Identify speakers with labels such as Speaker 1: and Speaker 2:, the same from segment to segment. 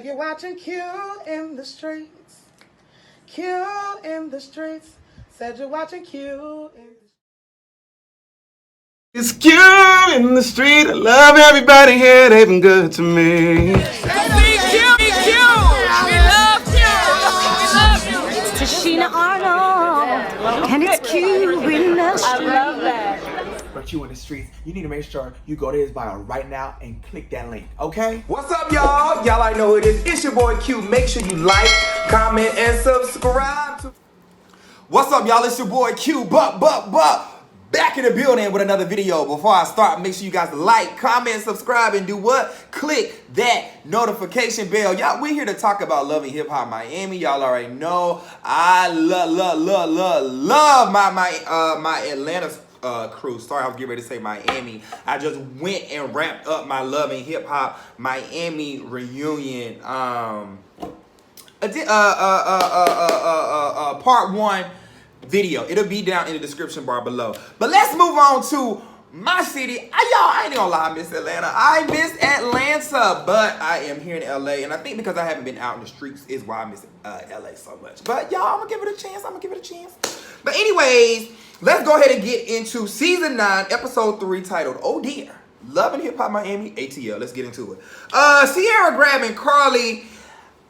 Speaker 1: You're watching Q in the streets. Q in the streets. Said you're watching Q in the
Speaker 2: It's Q in the street. I love everybody here. They've been good to me.
Speaker 3: Tashina Arnold, and it's Q in the street.
Speaker 4: For Q in the streets, you need to make sure you go to his bio right now and click that link, okay?
Speaker 5: What's up, y'all? Y'all already know who it is. It's your boy Q. Make sure you like, comment, and subscribe to.
Speaker 4: What's up, y'all? It's your boy Q. Back in the building with another video. Before I start, make sure you guys like, comment, subscribe, and do what? Click that notification bell. Y'all, we're here to talk about Love and Hip Hop Miami. Y'all already know I love my Atlanta crew. Sorry, I was getting ready to say Miami. I just went and wrapped up my Love and Hip Hop Miami reunion. Part 1 video. It'll be down in the description bar below. But let's move on to my city. I ain't gonna lie, I miss Atlanta. I miss Atlanta, but I am here in LA, and I think because I haven't been out in the streets is why I miss LA so much. But y'all, I'm gonna give it a chance. But anyways, let's go ahead and get into season 9, episode 3, titled "Oh Dear." Love and Hip Hop Miami, ATL. Let's get into it. Sierra grabbing Carly.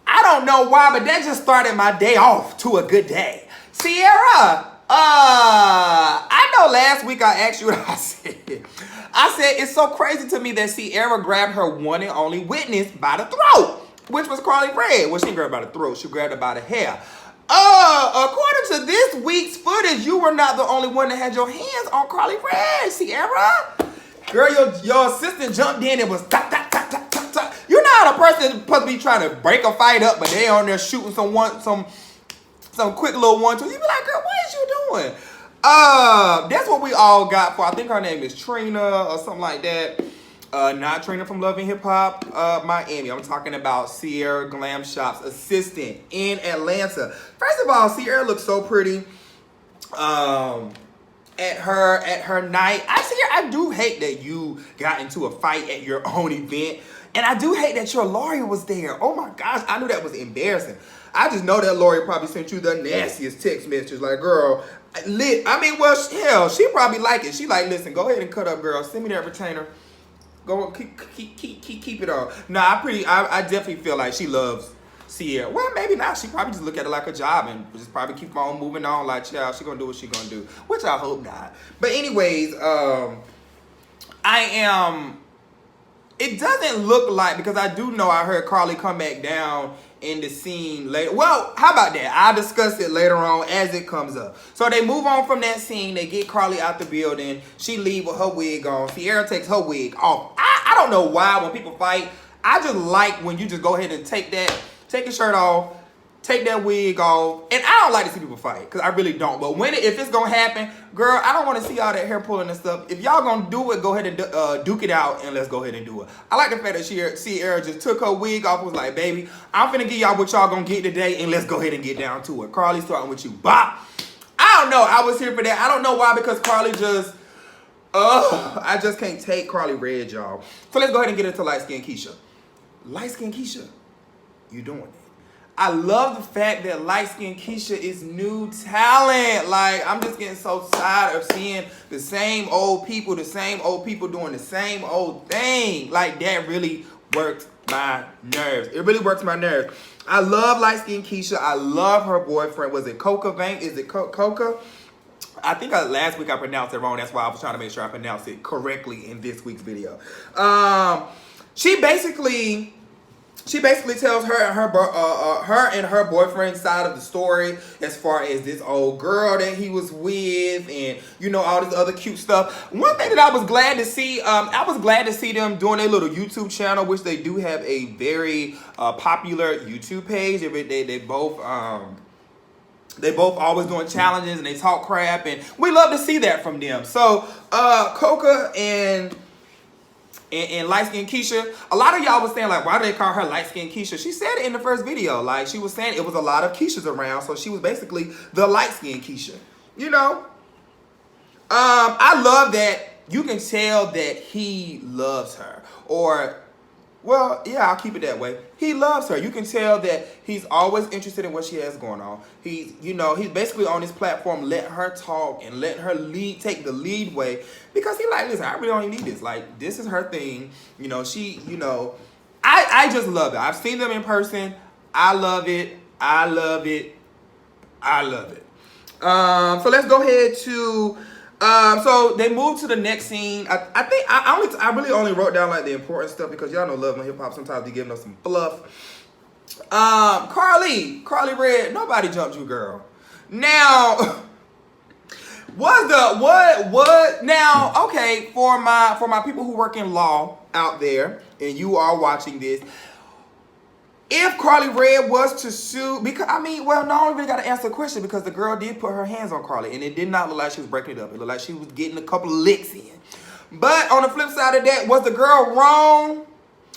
Speaker 4: I don't know why, but that just started my day off to a good day. Sierra, I know last week I asked you what I said. I said it's so crazy to me that Sierra grabbed her one and only witness by the throat, which was Carly Red. Well, she didn't grab her by the throat, she grabbed her by the hair. According to this week's footage, you were not the only one that had your hands on Carly Red, Sierra. Girl, your assistant jumped in and was tap, tap, tap, tap, tap, tap. You know how the person supposed to be trying to break a fight up, but they on there shooting some quick little 1-2. You be like, girl, what is you doing? That's what we all got for. I think her name is Trina or something like that. Not Trina from Love and Hip Hop Miami. I'm talking about Sierra Glam Shop's assistant in Atlanta. First of all, Sierra looks so pretty. At her night. I do hate that you got into a fight at your own event. And I do hate that your lawyer was there. Oh my gosh, I knew that was embarrassing. I just know that lawyer probably sent you the nastiest text message. Like, girl, hell, she probably like it. She like, listen, go ahead and cut up, girl. Send me that retainer. Go keep it on. Nah, I definitely feel like she loves Sierra. Well, maybe not. She probably just look at it like a job and just probably keep on moving on. Like, child, she gonna do what she gonna do. Which I hope not. But anyways, it doesn't look like, because I do know I heard Carly come back down in the scene later. Well, how about that? I'll discuss it later on as it comes up. So they move on from that scene. They get Carly out the building. She leave with her wig on. Sierra takes her wig off. I don't know why when people fight, I just like when you just go ahead and take your shirt off, take that wig off. And I don't like to see people fight, because I really don't. But if it's going to happen, girl, I don't want to see all that hair pulling and stuff. If y'all going to do it, go ahead and duke it out, and let's go ahead and do it. I like the fact that Sierra just took her wig off and was like, baby, I'm finna give y'all what y'all going to get today, and let's go ahead and get down to it. Carly, starting with you. Bop. I don't know. I was here for that. I don't know why, because Carly just... I just can't take Carly Red, y'all. So let's go ahead and get into Light Skin Keisha. Light Skin Keisha, you doing it. I love the fact that Light Skin Keisha is new talent. Like, I'm just getting so tired of seeing the same old people doing the same old thing. Like, that really worked my nerves. It really works my nerves. I love Light Skin Keisha. I love her boyfriend. Was it Coca Bank? Is it Coca? I think last week I pronounced it wrong. That's why I was trying to make sure I pronounced it correctly in this week's video. She basically tells her and her boyfriend's side of the story as far as this old girl that he was with, and you know, all this other cute stuff. One thing that I was glad to see, them doing their little YouTube channel, which they do have a very popular YouTube page. They both always doing challenges and they talk crap, and we love to see that from them. So Coca and Light Skin Keisha, a lot of y'all was saying, like, why do they call her Light Skin Keisha? She said it in the first video. Like, she was saying it was a lot of Keishas around, so she was basically the Light Skin Keisha. You know? I love that you can tell that he loves her. Or Well, yeah, I'll keep it that way. He loves her. You can tell that he's always interested in what she has going on. He's basically on this platform, let her talk and let her take the lead way, because he like, listen, I really don't even need this. Like, this is her thing. I just love it. I've seen them in person. I love it. I love it. I love it. So let's go ahead to. So they moved to the next scene. I think I really only wrote down like the important stuff, because y'all know Love and Hip Hop sometimes be giving us some fluff. Carly Red, nobody jumped you, girl. Now, now, okay, for my people who work in law out there, and you are watching this, if Carly Red was to sue, because no, I really got to answer the question, because the girl did put her hands on Carly, and it did not look like she was breaking it up. It looked like she was getting a couple of licks in. But on the flip side of that, was the girl wrong?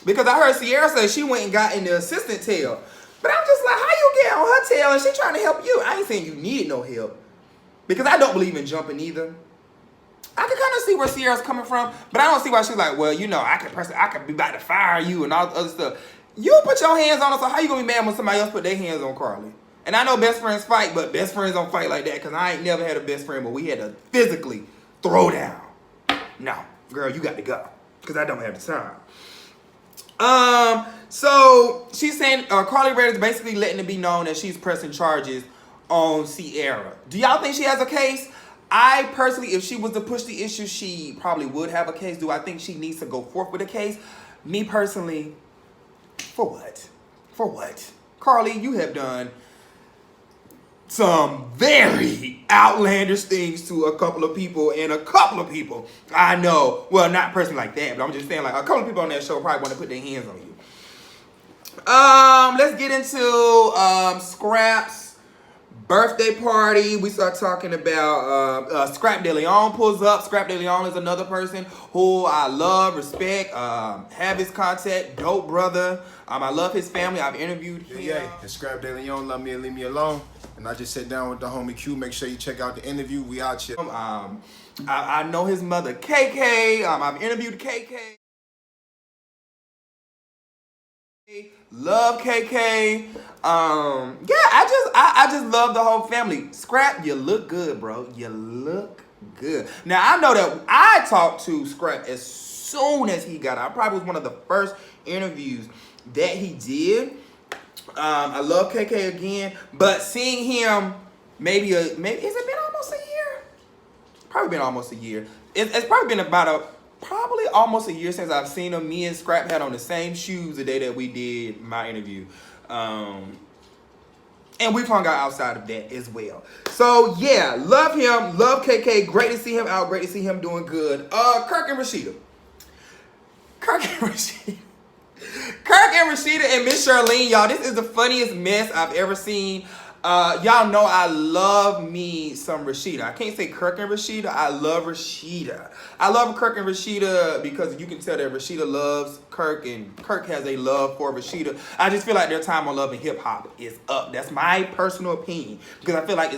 Speaker 4: Because I heard Sierra say she went and got in the assistant tail. But I'm just like, how you get on her tail and she trying to help you? I ain't saying you needed no help, because I don't believe in jumping either. I can kind of see where Sierra's coming from, but I don't see why she's like, well, I could be about to fire you and all the other stuff. You put your hands on her, so how you gonna be mad when somebody else put their hands on Carly? And I know best friends fight, but best friends don't fight like that, because I ain't never had a best friend, but we had to physically throw down. No, girl, you got to go, because I don't have the time. So she's saying Carly Red is basically letting it be known that she's pressing charges on Sierra. Do y'all think she has a case? I personally, if she was to push the issue, she probably would have a case. Do I think she needs to go forth with a case? Me personally, for what? For what? Carly, you have done some very outlandish things to a couple of people, and a couple of people I know, well, not personally like that, but I'm just saying, like, a couple of people on that show probably want to put their hands on you. Let's get into Scrap's birthday party. We start talking about Scrap De Leon pulls up. Scrap De Leon is another person who I love, respect, have his contact, dope brother. I love his family. I've interviewed him.
Speaker 6: Yeah, and Scrap De Leon love me and leave me alone. And I just sat down with the homie Q. Make sure you check out the interview. We out here.
Speaker 4: I know his mother KK. I've interviewed KK. Love KK. I just love the whole family. Scrap, you look good, bro. You look good. Now, I know that I talked to Scrap as soon as he got out. Probably was one of the first interviews that he did. I love KK again, but seeing him maybe has it been almost a year? Probably been almost a year. It's probably been probably almost a year since I've seen him. Me and Scrap had on the same shoes the day that we did my interview. And we've hung out outside of that as well. So yeah, love him, love KK. Great to see him out, great to see him doing good. Kirk and Rashida and Miss Charlene, y'all, this is the funniest mess I've ever seen. Y'all know I love me some Rashida. I can't say Kirk and Rashida. I love Rashida. I love Kirk and Rashida because you can tell that Rashida loves Kirk and Kirk has a love for Rashida. I just feel like their time on Love and Hip Hop is up. That's my personal opinion, because I feel like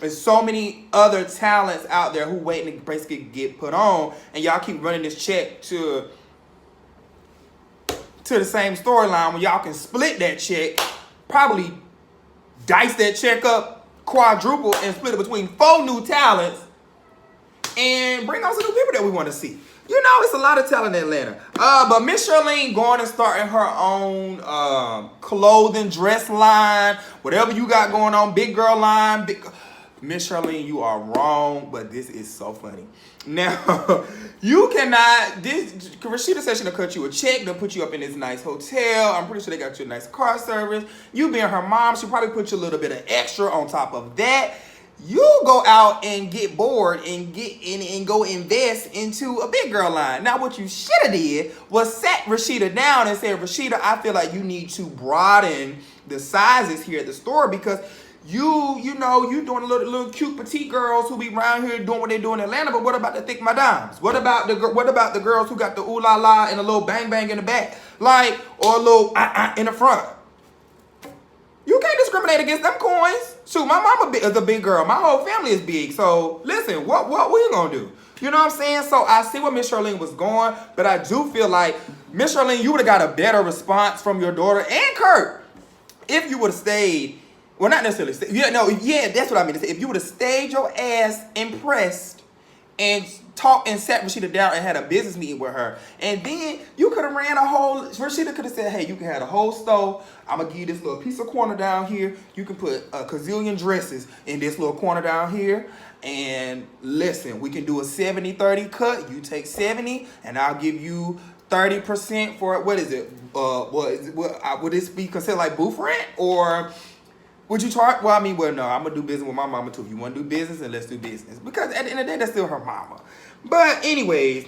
Speaker 4: there's so many other talents out there who waiting to basically get put on, and y'all keep running this check to the same storyline when y'all can split that check, probably dice that check up quadruple and split it between 4 new talents and bring on some new people that we want to see. You know, it's a lot of talent in Atlanta. But Miss Charlene going and starting her own clothing, dress line, whatever you got going on, big girl line. Miss Charlene, you are wrong, but this is so funny. Now, you cannot, Rashida said she'll cut you a check, they'll put you up in this nice hotel. I'm pretty sure they got you a nice car service. You being her mom, she'll probably put you a little bit of extra on top of that. You go out and get bored and get in and go invest into a big girl line. Now, what you should have did was sat Rashida down and said, Rashida, I feel like you need to broaden the sizes here at the store, because you know, you doing little cute petite girls who be around here doing what they do in Atlanta, but what about the thick madames? What about the girls who got the ooh la la and a little bang bang in the back, like, or a little in the front? You can't discriminate against them coins. Shoot, my mama is a big girl. My whole family is big. So listen, what we gonna do? You know what I'm saying? So I see where Miss Charlene was going, but I do feel like Miss Charlene, you would have got a better response from your daughter and Kurt if you would have stayed. Well, not necessarily stay. Yeah, that's what I mean to say. If you would have stayed your ass impressed and talked and sat Rashida down and had a business meeting with her, and then you could have ran a whole. Rashida could have said, "Hey, you can have a whole stove. I'm gonna give you this little piece of corner down here. You can put a gazillion dresses in this little corner down here. And listen, we can do a 70-30 cut. You take 70, and I'll give you 30% for it. What is it? Would this be considered like booth rent, or would you charge? Well, I mean, no. I'm gonna do business with my mama too. If you want to do business, then let's do business. Because at the end of the day, that's still her mama. But anyways,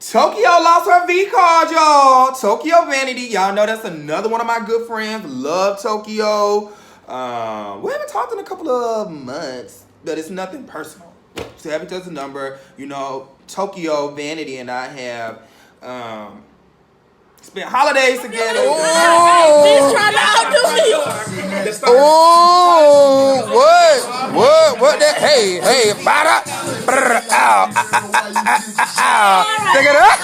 Speaker 4: Tokyo lost her V card, y'all. Tokyo Vanity, y'all know that's another one of my good friends. Love Tokyo. We haven't talked in a couple of months. But it's nothing personal. So have each other's number. You know, Tokyo Vanity and I have spent holidays together.
Speaker 3: She's trying to outdo me.
Speaker 4: Oh, what that? Hey, bada, Pick it up.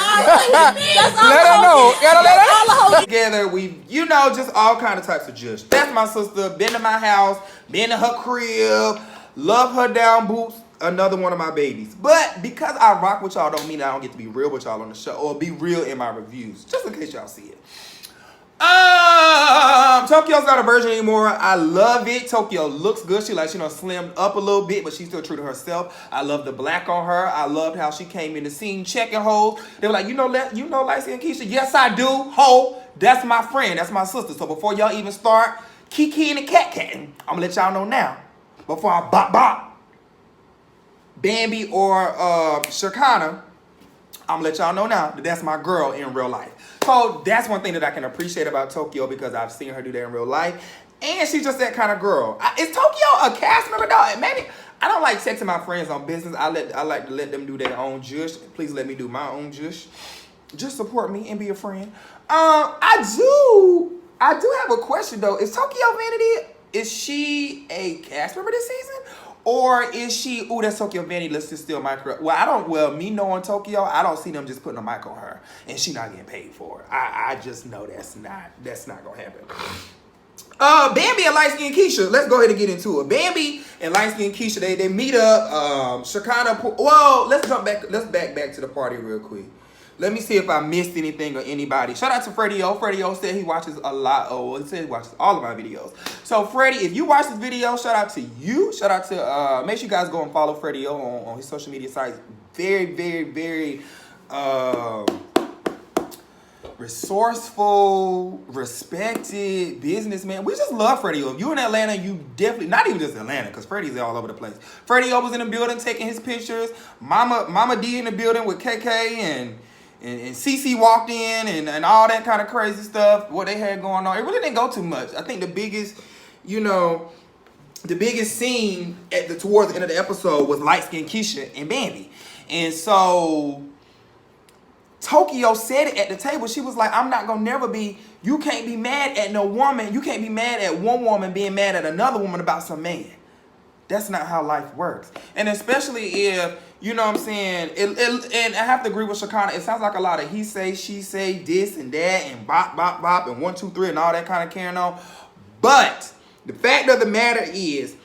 Speaker 4: Let her know. Gotta let her know. Together, we, just all kind of types of judge. That's my sister. Been to my house. Been to her crib. Love her down boots. Another one of my babies. But because I rock with y'all don't mean I don't get to be real with y'all on the show or be real in my reviews. Just in case y'all see it. Tokyo's not a virgin anymore. I love it. Tokyo looks good. She slimmed up a little bit, but she's still true to herself. I love the black on her. I loved how she came in the scene checking hoes. They were like, light skin Keisha? Yes, I do. Ho, that's my friend. That's my sister. So before y'all even start kikiing and cat-catting, I'm gonna let y'all know now. Before I bop Bambi or Shakana, I'm gonna let y'all know now that that's my girl in real life. So that's one thing that I can appreciate about Tokyo because I've seen her do that in real life. And she's just that kind of girl. Is Tokyo a cast member, dog? Maybe. I don't like texting my friends on business. I like to let them do their own jush. Please let me do my own jush. Just support me and be a friend. I do have a question though. Is Tokyo Vanity? Is she a cast member this season? Or is she, that's Tokyo Vanity, let's just steal my career. Me knowing Tokyo, I don't see them just putting a mic on her and she not getting paid for it. I just know that's not gonna happen. Bambi and Light Skin Keisha, let's go ahead and get into it. Bambi and Light Skin Keisha, they meet up. Shakana, let's back to the party real quick. Let me see if I missed anything or anybody. Shout out to Freddie O. Freddie O said he watches a lot. He said he watches all of my videos. So Freddie, if you watch this video, shout out to you. Shout out to, make sure you guys go and follow Freddie O on his social media sites. Very, very, very resourceful, respected businessman. We just love Freddie O. If you in Atlanta, you definitely, not even just Atlanta, because Freddie's all over the place. Freddie O was in the building taking his pictures. Mama D in the building with KK and Cece walked in and all that kind of crazy stuff, what they had going on. It really didn't go too much. I think the biggest scene towards the end of the episode was Light Skin Keisha and Bambi. And so Tokyo said it at the table. She was like, I'm not going to never be, you can't be mad at no woman. You can't be mad at one woman being mad at another woman about some man. That's not how life works. And especially if, you know what I'm saying, and I have to agree with Shakana, it sounds like a lot of he say, she say, this and that, and bop, bop, bop, and 1, 2, 3, and all that kind of carrying on. But the fact of the matter is,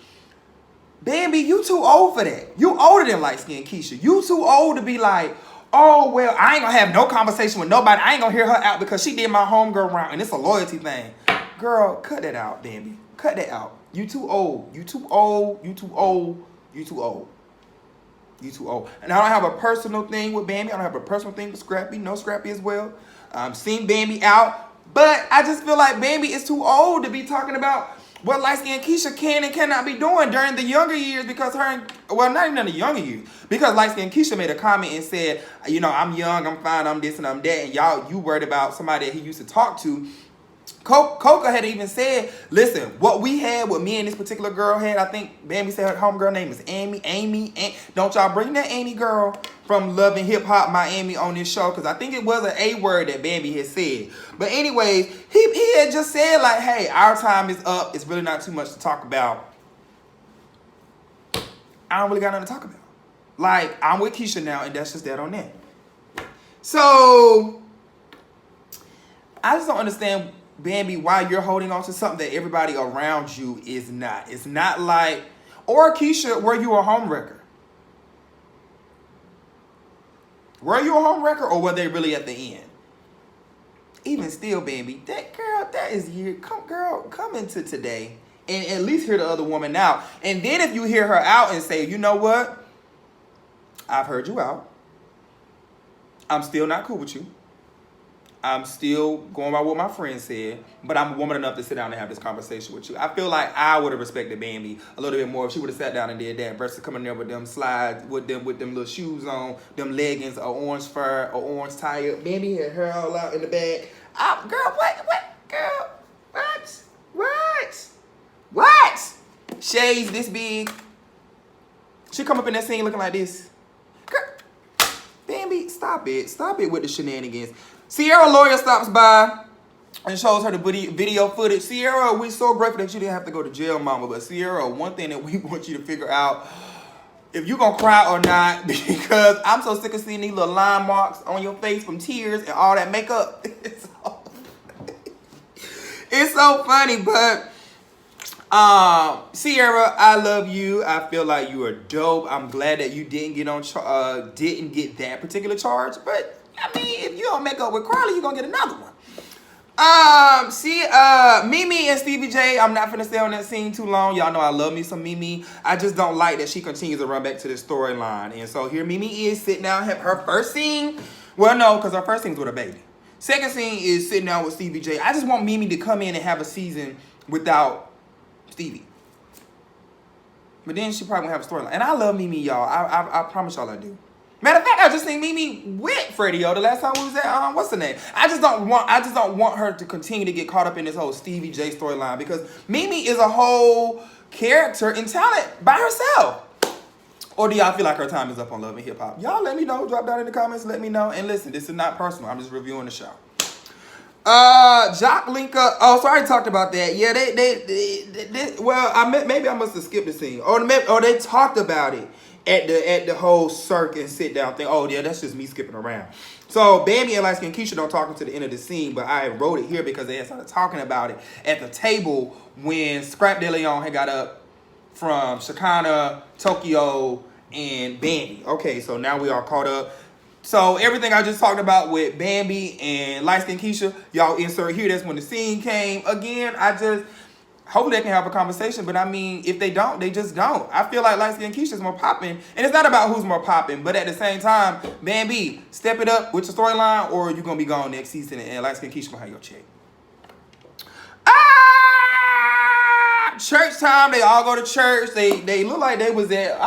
Speaker 4: Bambi, you too old for that. You older than Light Skin Keisha. You too old to be like, oh, well, I ain't gonna have no conversation with nobody. I ain't gonna hear her out because she did my homegirl round, and it's a loyalty thing. Girl, cut that out, Bambi. Cut that out. You too old. You too old. You too old. You too old. You too old. And I don't have a personal thing with Bambi. I don't have a personal thing with Scrappy. No Scrappy as well. Seen Bambi out. But I just feel like Bambi is too old to be talking about what Light Skin Keisha can and cannot be doing during the younger years because not even in the younger years. Because Light Skin Keisha made a comment and said, I'm young, I'm fine, I'm this and I'm that. And you worried about somebody that he used to talk to. Coca had even said, listen, what we had, what me and this particular girl had, I think Bambi said her homegirl name is Amy. Don't y'all bring that Amy girl from Love and Hip Hop Miami on this show, because I think it was an A word that Bambi had said. But anyways, he had just said like, hey, our time is up. It's really not too much to talk about. I don't really got nothing to talk about. Like, I'm with Keisha now, and that's just that on that. So, I just don't understand, Bambi, why you're holding on to something that everybody around you is not. It's not like, or Keisha, were you a homewrecker? Were you a homewrecker, or were they really at the end? Even still, Bambi, that is you. Come into today and at least hear the other woman out. And then if you hear her out and say, you know what? I've heard you out. I'm still not cool with you. I'm still going by what my friend said, but I'm woman enough to sit down and have this conversation with you. I feel like I would have respected Bambi a little bit more if she would have sat down and did that versus coming there with them slides, with them little shoes on, them leggings, or orange fur, or orange tie. Bambi had her all out in the bag. Girl, what? Shades this big. She come up in that scene looking like this. Girl, Bambi, stop it. Stop it with the shenanigans. Sierra lawyer stops by and shows her the video footage. Sierra, we're so grateful that you didn't have to go to jail, mama. But Sierra, one thing that we want you to figure out, if you're going to cry or not, because I'm so sick of seeing these little line marks on your face from tears and all that makeup. It's so funny, but Sierra, I love you. I feel like you are dope. I'm glad that you didn't get that particular charge, but I mean, if you don't make up with Carly, you're gonna get another one. Mimi and Stevie J, I'm not finna stay on that scene too long. Y'all know I love me some Mimi. I just don't like that she continues to run back to this storyline. And so here Mimi is sitting down, her first scene. Well, no, because her first scene's with her baby. Second scene is sitting down with Stevie J. I just want Mimi to come in and have a season without Stevie. But then she probably won't have a storyline. And I love Mimi, y'all. I promise y'all I do. Matter of fact, I just seen Mimi with Freddie the last time we was at what's the name? I just don't want her to continue to get caught up in this whole Stevie J storyline, because Mimi is a whole character and talent by herself. Or do y'all feel like her time is up on Love and Hip Hop? Y'all let me know. Drop down in the comments. Let me know. And listen, this is not personal. I'm just reviewing the show. Jock Linka. Oh, so I already talked about that. Yeah, maybe I must have skipped the scene. Or they talked about it at the whole circ and sit down thing. Oh yeah, that's just me skipping around. So Bambi and Light Skin Keisha don't talk until the end of the scene, but I wrote it here because they had started talking about it at the table when Scrap De Leon had got up from Shekinah, Tokyo, and Bambi. Okay, so now we are caught up. So everything I just talked about with Bambi and Light Skin Keisha, y'all insert here. That's when the scene came. Again, hopefully they can have a conversation, but I mean, if they don't, they just don't. I feel like Light Skin Keisha is more popping, and it's not about who's more popping, but at the same time, Bambi, step it up with your storyline, or you're gonna be gone next season, and Light Skin Keisha gonna have your check. Church time. They all go to church. They look like they was at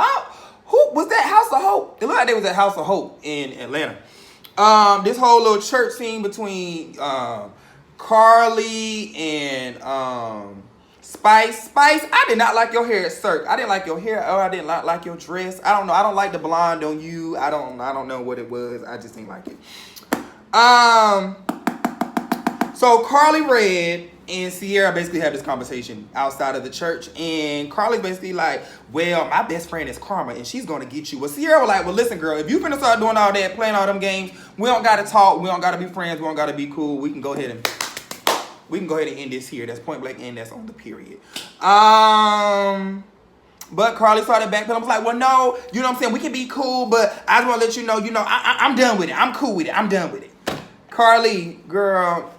Speaker 4: who was that? House of Hope. It looked like they was at House of Hope in Atlanta. This whole little church scene between Carly and Spice, I did not like your hair at Cirque. I didn't like your hair. Oh, I didn't like your dress. I don't know. I don't like the blonde on you. I don't know what it was. I just didn't like it. So Carly Red and Sierra basically have this conversation outside of the church, and Carly's basically like, well, my best friend is Karma, and she's gonna get you. Well, Sierra was like, well, listen, girl, if you finna start doing all that, playing all them games, we don't gotta talk. We don't gotta be friends. We don't gotta be cool. We can go ahead and end this here. That's point blank, and that's on the period. But Carly started backpedaling. I was like, well, no, you know what I'm saying? We can be cool, but I just want to let you know, I'm done with it. I'm cool with it. I'm done with it. Carly, girl.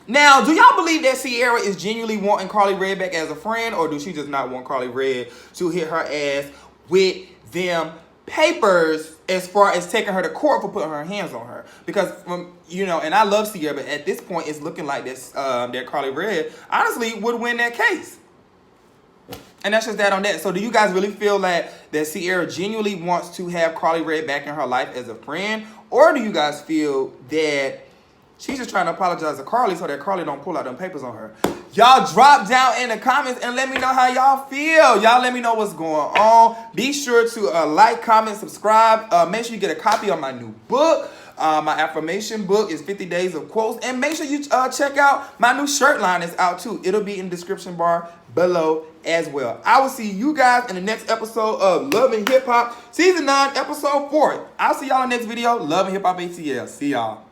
Speaker 4: Now, do y'all believe that Sierra is genuinely wanting Carly Red back as a friend, or do she just not want Carly Red to hit her ass with them papers as far as taking her to court for putting her hands on her? Because, and I love Sierra, but at this point, it's looking like this that Carly Red honestly would win that case. And that's just that on that. So do you guys really feel that Sierra genuinely wants to have Carly Red back in her life as a friend? Or do you guys feel that she's just trying to apologize to Carly so that Carly don't pull out them papers on her? Y'all drop down in the comments and let me know how y'all feel. Y'all let me know what's going on. Be sure to like, comment, subscribe. Make sure you get a copy of my new book. My affirmation book is 50 Days of Quotes. And make sure you check out my new shirt line that's out too. It'll be in the description bar below as well. I will see you guys in the next episode of Love and Hip Hop, Season 9, Episode 4. I'll see y'all in the next video. Love and Hip Hop ATL. See y'all.